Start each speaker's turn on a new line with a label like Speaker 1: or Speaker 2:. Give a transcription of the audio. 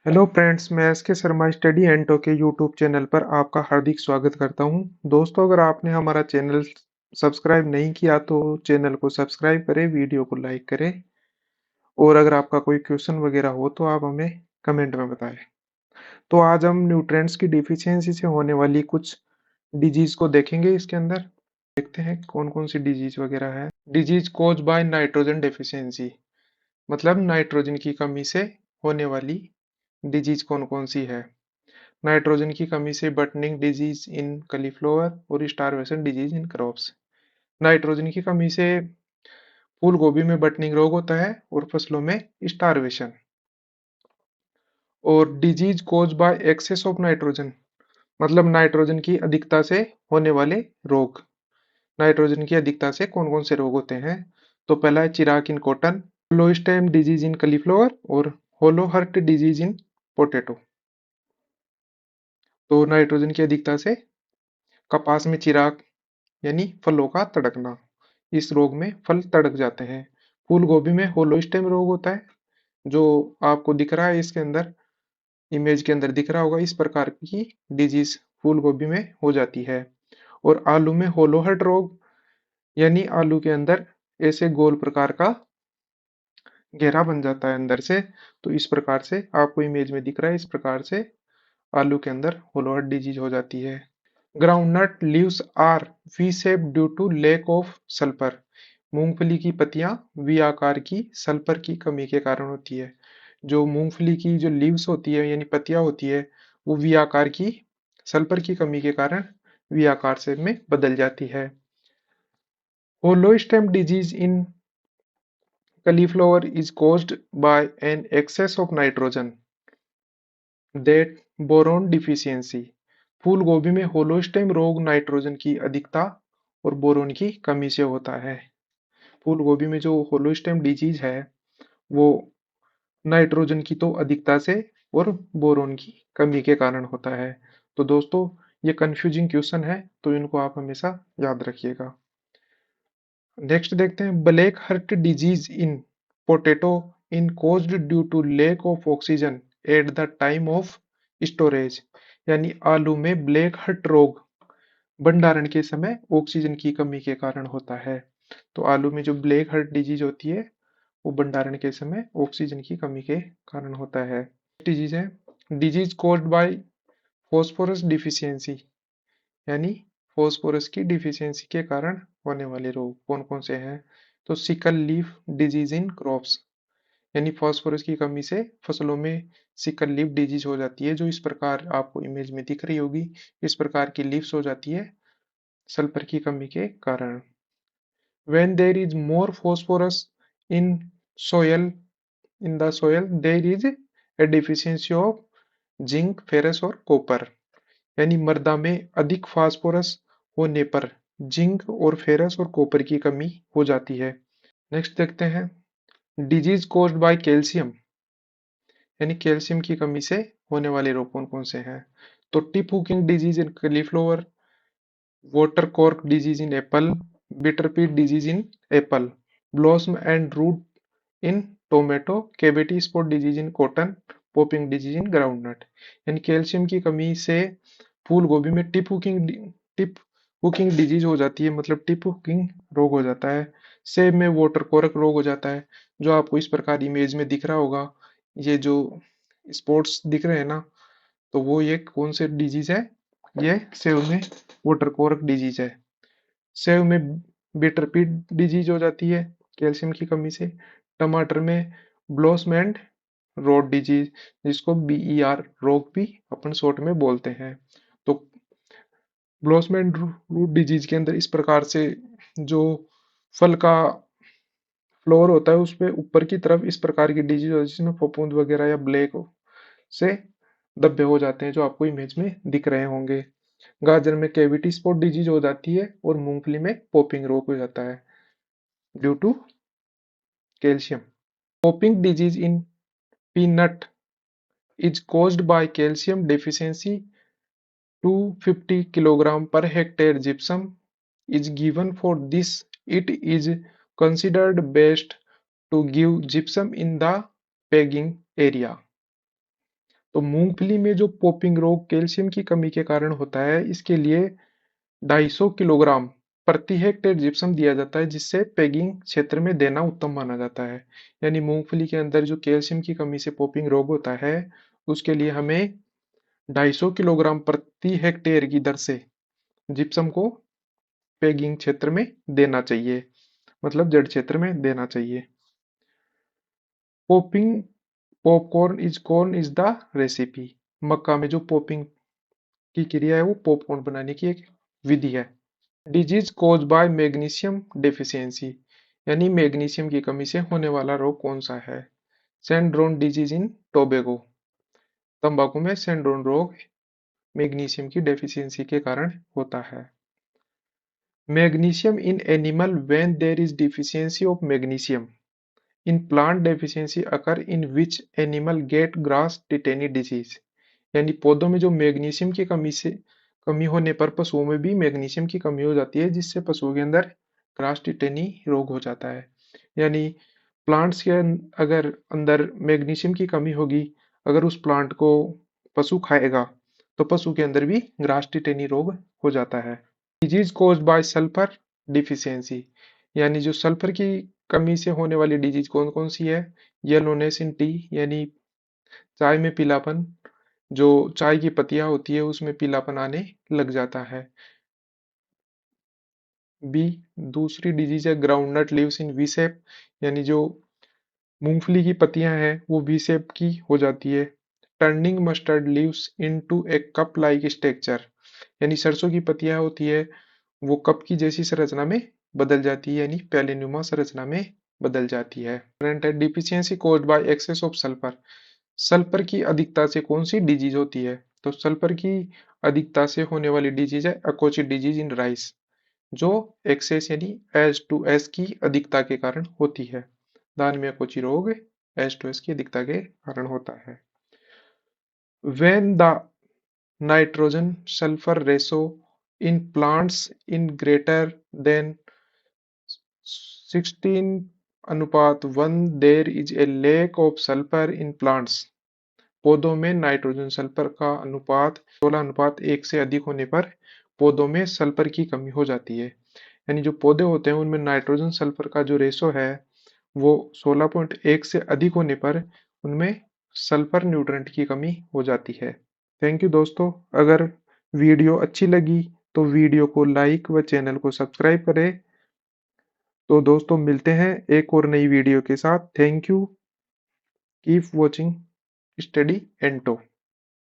Speaker 1: Hello friends, मैं S के Sharma study and talk के यूट्यूब चैनल पर आपका हार्दिक स्वागत करता हूं। दोस्तों, अगर आपने हमारा चैनल सब्सक्राइब नहीं किया तो चैनल को सब्सक्राइब करें, वीडियो को लाइक करें और अगर आपका कोई क्वेश्चन वगैरह हो तो आप हमें कमेंट में बताएं। तो आज हम न्यूट्रिएंट्स की डिफिशियंसी से होने वाली कुछ डिजीज को देखेंगे। इसके अंदर देखते हैं कौन कौन सी डिजीज वगैरह है। Disease caused by nitrogen deficiency, मतलब नाइट्रोजन की कमी से होने वाली डिजीज कौन कौन सी है। नाइट्रोजन की कमी से बटनिंग डिजीज इन कलीफ्लावर और starvation disease in crops. Nitrogen की कमी से फूल गोभी में बटनिंग रोग होता है और फसलों में स्टारवेशन। और disease caused by excess of nitrogen, मतलब नाइट्रोजन की अधिकता से होने वाले रोग। नाइट्रोजन की अधिकता से कौन कौन से रोग होते हैं? तो पहला है चिराक in cotton, hollow stem disease in cauliflower और hollow heart disease in potato. तो नाइट्रोजन की अधिकता से कपास में चिराग यानी फलों का तड़कना, इस रोग में फल तड़क जाते हैं। फूल गोभी में होलो स्टेम रोग होता है, जो आपको दिख रहा है इसके अंदर, इमेज के अंदर दिख रहा होगा। इस प्रकार की डिजीज फूल गोभी में हो जाती है। और आलू में होलो हर्ट रोग, यानी आलू के अंदर ऐसे गोल प्रकार का घेरा बन जाता है अंदर से। तो इस प्रकार से आपको इमेज में दिख रहा है, इस प्रकार से आलू के अंदर होलो हर्ट डिजीज हो जाती है। Groundnut leaves are V shape due to lack of sulphur, मूंगफली की पत्तियां वी आकार की सल्फर की कमी के कारण होती है। जो मूंगफली की जो लीव्स होती है यानी पत्तियां होती है, वो वी आकार की सल्फर की कमी के कारण वी आकार से में बदल जाती है। Hollow stem disease in cauliflower is caused by an excess of nitrogen, that boron deficiency. फूल गोभी में होलो स्टेम रोग नाइट्रोजन की अधिकता और बोरोन की कमी से होता है। फूल गोभी में जो होलो स्टेम डिजीज है वो नाइट्रोजन की तो अधिकता से और बोरोन की कमी के कारण होता है। तो दोस्तों, ये कंफ्यूजिंग क्वेश्चन है, तो इनको आप हमेशा याद रखिएगा। नेक्स्ट देखते हैं, black heart disease in potato in caused due to lack of oxygen at the time of storage, यानी आलू में ब्लैक हर्ट रोग भंडारण के समय ऑक्सीजन की कमी के कारण होता है। तो आलू में जो ब्लैक हर्ट डिजीज होती है वो भंडारण के समय ऑक्सीजन की कमी के कारण होता है। डिजीज है disease caused by phosphorus deficiency, यानी फॉस्फोरस की डिफिशियंसी के कारण होने वाले रोग कौन कौन से हैं? तो sickle leaf disease in crops, यानी फॉस्फोरस की कमी से फसलों में सिकल लीफ डिजीज हो जाती है, जो इस प्रकार आपको इमेज में दिख रही होगी। इस प्रकार की लीव्स हो जाती है सल्फर की कमी के कारण। when there is more phosphorus in soil in the soil there is a deficiency of zinc, ferrous और कॉपर, यानी मृदा में अधिक फास्फोरस होने पर जिंक और फेरस और कॉपर की कमी हो जाती है। नेक्स्ट देखते हैं, डिजीज कोज्ड बाय कैल्शियम, यानी कैल्शियम की कमी से होने वाले रोग कौन कौन से हैं? तो tip hooking disease in cauliflower, water cork disease in apple, bitter pit disease in apple, blossom end rot in tomato, cavity spot disease in cotton, popping disease in groundnut. यानी कैल्शियम की कमी से फूल गोभी में टिप हुकिंग डिजीज हो जाती है, मतलब टिप हुकिंग रोग हो जाता है। सेब में वाटर कोरक रोग हो जाता है, जो आपको इस प्रकार इमेज में दिख रहा होगा। ये जो स्पॉट्स दिख रहे हैं ना, तो वो ये कौन से डिजीज है? ये सेब में वाटर कोरक डिजीज है। सेब में बिटरपीट डिजीज हो जाती है कैल्शियम की कमी से। टमाटर में ब्लॉसम एंड रोड डिजीज, जिसको बीईआर रोग भी अपन शॉर्ट में बोलते हैं। तो ब्लॉसम एंड रूट डिजीज के अंदर इस प्रकार से जो फल का फ्लोर होता है उसपे ऊपर की तरफ इस प्रकार की डिजीज होती है, जिसमें फफूंद वगैरह या ब्लैक से धब्बे हो जाते हैं, जो आपको इमेज में दिख रहे होंगे। गाजर में कैविटी स्पॉट डिजीज हो जाती है और मूंगफली में पॉपिंग रोग हो जाता है due to calcium. Popping disease in peanut is caused by calcium deficiency. 250 kilogram per hectare gypsum is given for this. It is considered best to give gypsum in the pegging area. तो मूंगफली में जो popping रोग calcium की कमी के कारण होता है, इसके लिए 250 किलोग्राम प्रति हेक्टेयर जिप्सम दिया जाता है, जिससे पेगिंग क्षेत्र में देना उत्तम माना जाता है। यानी मूंगफली के अंदर जो कैल्शियम की कमी से पोपिंग रोग होता है, उसके लिए हमें 250 किलोग्राम प्रति हेक्टेयर की दर से जिप्सम को पेगिंग क्षेत्र में देना चाहिए, मतलब जड़ क्षेत्र में देना चाहिए। Popping corn is the recipe. मक्का में जो पोपिंग की क्रिया है वो पॉपकॉर्न बनाने की एक विधि है। Disease caused by magnesium deficiency, यानी मैग्नीशियम की कमी से होने वाला रोग कौन सा है? सैंड्रोन डिजीज इन टोबैगो, तंबाकू में सैंड्रोन रोग मैग्नीशियम की डेफिशिएंसी के कारण होता है। Magnesium in animal when there is deficiency of magnesium in plant deficiency occur in which animal get grass tetany disease, यानी पौधों में जो मैग्नीशियम की कमी होने पर पशुओं में भी मैग्नीशियम की कमी हो जाती है, जिससे पशुओं के अंदर ग्रास टिटेनी रोग हो जाता है। यानी प्लांट्स के अगर अंदर मैग्नीशियम की कमी होगी, अगर उस प्लांट को पशु खाएगा तो पशु के अंदर भी ग्रास टिटेनी रोग हो जाता है। Disease caused by sulphur deficiency, यानी जो सल्फर की कमी से होने वाली डिजीज कौन कौन सी है? येलोनेस इन टी, यानी चाय में पीलापन, जो चाय की पत्तियां होती है उसमें पीलापन आने लग जाता है। बी, दूसरी डिजीज है ग्राउंडनट लीव्स इन वी शेप, यानी जो मूंगफली की पत्तियां हैं वो वी शेप की हो जाती है। टर्निंग मस्टर्ड लीव्स इनटू ए कप लाइक स्ट्रक्चर, यानी सरसों की पत्तियां होती है वो कप की जैसी संरचना में बदल जाती है, यानी प्यालेनुमा संरचना में बदल जाती है। Deficiency caused by excess of sulphur, sulphur की अधिकता से कौन सी डिजीज होती है? तो सल्फर की अधिकता से होने वाली डिजीज है अकोचिट डिजीज इन राइस, जो एक्सेस यानी H2S की अधिकता के कारण होती है। धान में अकोची रोग H2S की अधिकता के कारण होता है। When the nitrogen sulfur ratio in plants in greater than 16:1 there is a lack of sulfur in plants। पौधों में नाइट्रोजन सल्फर का अनुपात 16:1 से अधिक होने पर पौधों में सल्फर की कमी हो जाती है। यानी जो पौधे होते हैं उनमें नाइट्रोजन सल्फर का जो रेशो है वो 16.1 से अधिक होने पर उनमें सल्फर न्यूट्रेंट की कमी हो जाती है। थैंक यू दोस्तों, अगर वीडियो अच्छी लगी तो वीडियो को लाइक व चैनल को सब्सक्राइब करें। तो दोस्तों मिलते हैं एक और नई वीडियो के साथ। Thank you, keep watching study एंटो।